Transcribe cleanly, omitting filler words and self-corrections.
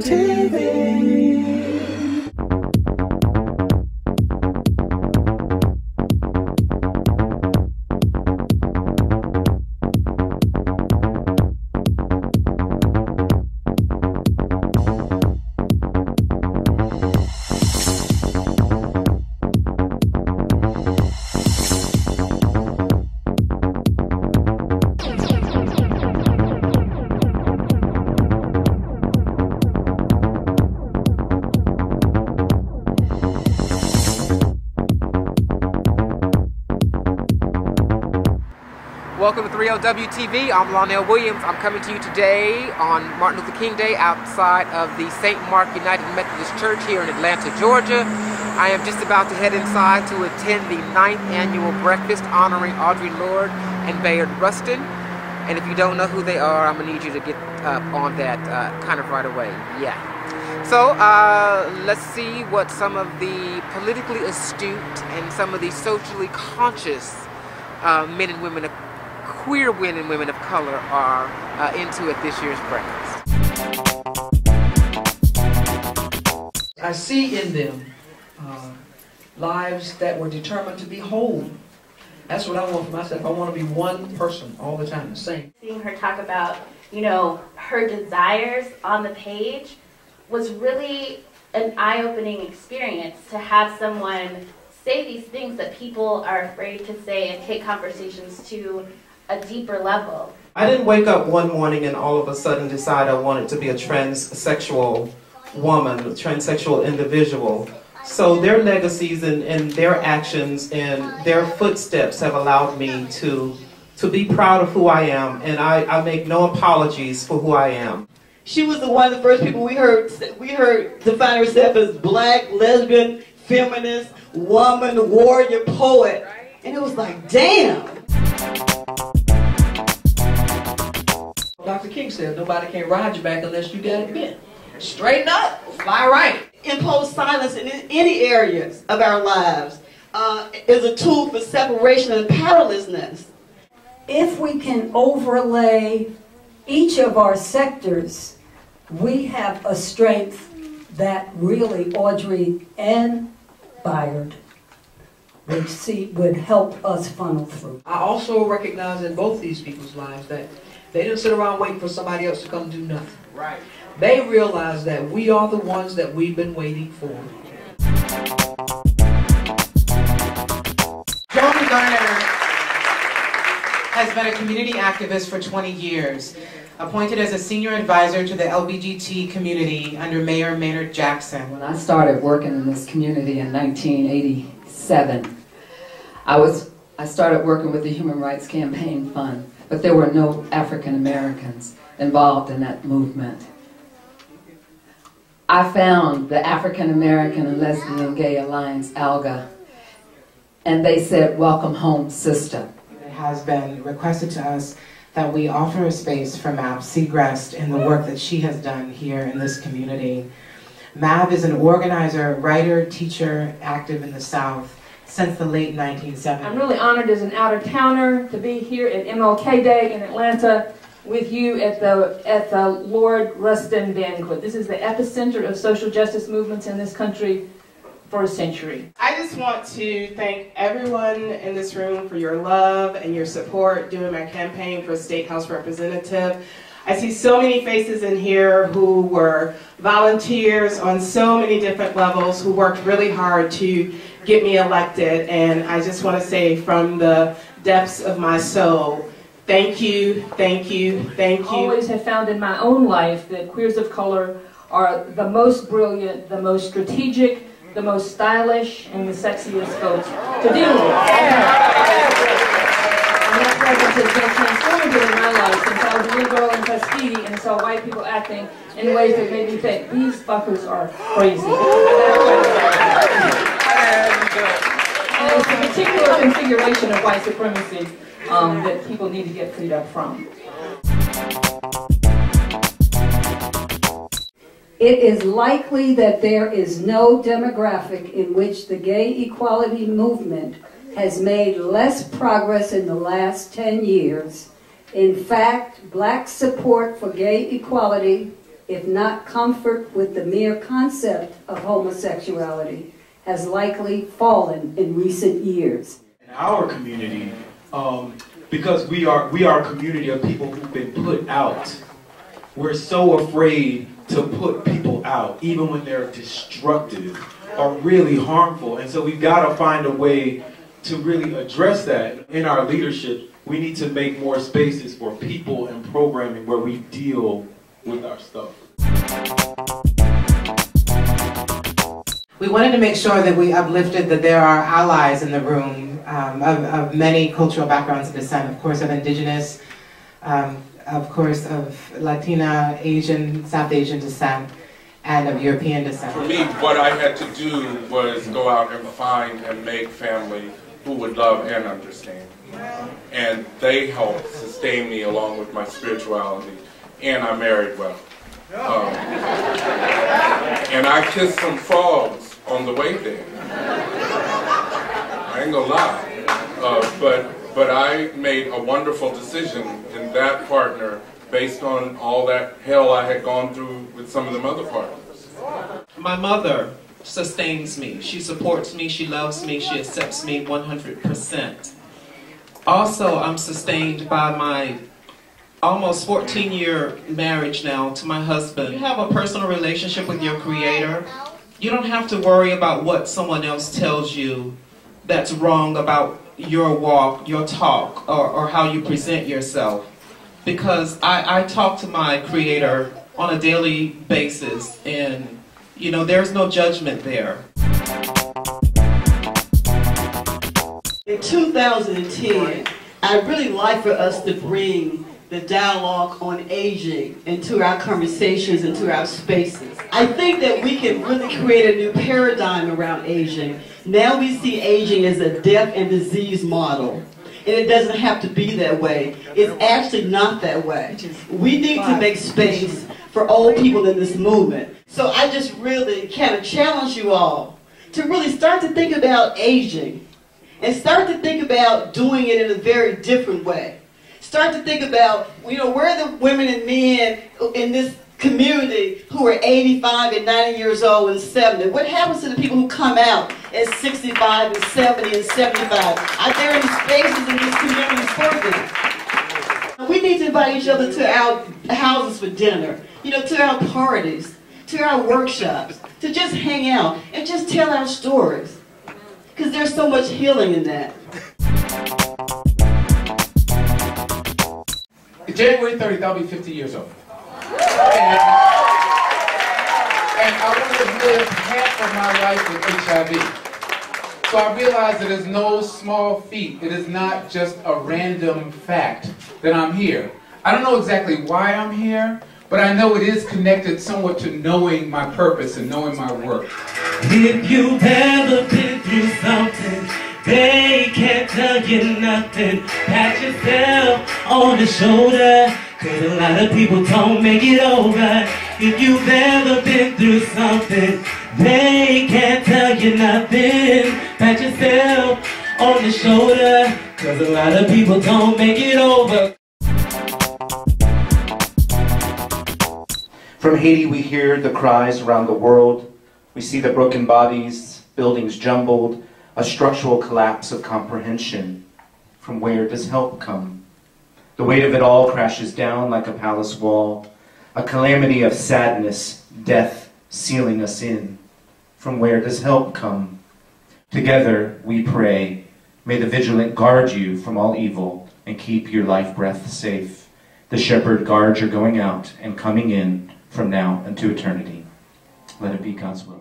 3LWTV. Welcome to 3LWTV. I'm Lionel Williams. I'm coming to you today on Martin Luther King Day outside of the St. Mark United Methodist Church here in Atlanta, Georgia. I am just about to head inside to attend the 9th annual breakfast honoring Audry Lorde and Bayard Rustin. And if you don't know who they are, I'm going to need you to get on that kind of right away. Yeah. So let's see what some of the politically astute and some of the socially conscious men and women, queer men and women of color are into at this year's breakfast. I see in them lives that were determined to be whole. That's what I want for myself. I want to be one person all the time, the same. Seeing her talk about, you know, her desires on the page was really an eye-opening experience to have someone say these things that people are afraid to say and take conversations to a deeper level. I didn't wake up one morning and all of a sudden decide I wanted to be a transsexual woman, a transsexual individual. So their legacies and their actions and their footsteps have allowed me to be proud of who I am, and I make no apologies for who I am. She was one of the first people we heard define herself as black, lesbian, feminist, woman, warrior, poet. And it was like, damn. Dr. King said, nobody can ride you back unless you got it bent. Straighten up, fly right. Impose silence in any areas of our lives is a tool for separation and powerlessness. If we can overlay each of our sectors, we have a strength that really Audry and Bayard would help us funnel through. I also recognize in both these people's lives that they didn't sit around waiting for somebody else to come do nothing. Right. They realize that we are the ones that we've been waiting for. Joan Garner has been a community activist for 20 years, appointed as a senior advisor to the LGBT community under Mayor Maynard Jackson. When I started working in this community in 1987, I started working with the Human Rights Campaign Fund, but there were no African Americans involved in that movement. I found the African American and Lesbian Gay Alliance, ALGA, and they said, "Welcome home, sister." It has been requested to us that we offer a space for Mab Segrest in the work that she has done here in this community. Mab is an organizer, writer, teacher, active in the South since the late 1970s. I'm really honored as an out-of-towner to be here at MLK Day in Atlanta with you at the Lorde Rustin banquet. This is the epicenter of social justice movements in this country for a century. I just want to thank everyone in this room for your love and your support during my campaign for State House Representative. I see so many faces in here who were volunteers on so many different levels, who worked really hard to get me elected, and I just want to say from the depths of my soul, thank you, thank you, thank you. I always have found in my own life that queers of color are the most brilliant, the most strategic, the most stylish, and the sexiest folks to deal with. And that presence has been transformative in my life since I was a little girl in Tuskegee and saw white people acting in ways that made me think, these fuckers are crazy. And it's a particular configuration of white supremacy that people need to get freed up from. It is likely that there is no demographic in which the gay equality movement has made less progress in the last 10 years. In fact, black support for gay equality if not comfort with the mere concept of homosexuality, has likely fallen in recent years. In our community, because we are a community of people who've been put out, we're so afraid to put people out, even when they're destructive or really harmful. And so we've got to find a way to really address that. In our leadership, we need to make more spaces for people and programming where we deal with our stuff. We wanted to make sure that we uplifted that there are allies in the room of many cultural backgrounds and descent, of course, of indigenous, of course, of Latina, Asian, South Asian descent, and of European descent. For me, what I had to do was go out and find and make family who would love and understand. And they helped sustain me along with my spirituality. And I married well. And I kissed some frogs on the way there. I ain't gonna lie. But I made a wonderful decision in that partner based on all that hell I had gone through with some of them other partners. My mother sustains me. She supports me, she loves me, she accepts me 100%. Also, I'm sustained by my almost 14-year marriage now to my husband. You have a personal relationship with your Creator. You don't have to worry about what someone else tells you that's wrong about your walk, your talk, or how you present yourself. Because I talk to my Creator on a daily basis, and you know, there's no judgment there. In 2010, I'd really like for us to bring the dialogue on aging into our conversations, into our spaces. I think that we can really create a new paradigm around aging. Now we see aging as a death and disease model. And it doesn't have to be that way. It's actually not that way. We need to make space for old people in this movement. So I just really kind of challenge you all to really start to think about aging and start to think about doing it in a very different way. Start to think about, you know, where are the women and men in this community who are 85 and 90 years old and 70? What happens to the people who come out at 65 and 70 and 75? Are there any spaces in this community for them? We need to invite each other to our houses for dinner, you know, to our parties, to our workshops, to just hang out and just tell our stories. Because there's so much healing in that. January 30th, I'll be 50 years old. And I want to live half of my life with HIV. So I realize it is no small feat. It is not just a random fact that I'm here. I don't know exactly why I'm here, but I know it is connected somewhat to knowing my purpose and knowing my work. If you've ever been through something, they can't tell you nothing. Pat yourself on the shoulder, 'cause a lot of people don't make it over. If you've ever been through something, they can't tell you nothing. Pat yourself on the shoulder, 'cause a lot of people don't make it over. From Haiti we hear the cries around the world. We see the broken bodies, buildings jumbled, a structural collapse of comprehension. From where does help come? The weight of it all crashes down like a palace wall, a calamity of sadness, death sealing us in. From where does help come? Together we pray, may the vigilant guard you from all evil and keep your life breath safe. The shepherd guards your going out and coming in from now unto eternity. Let it be God's will.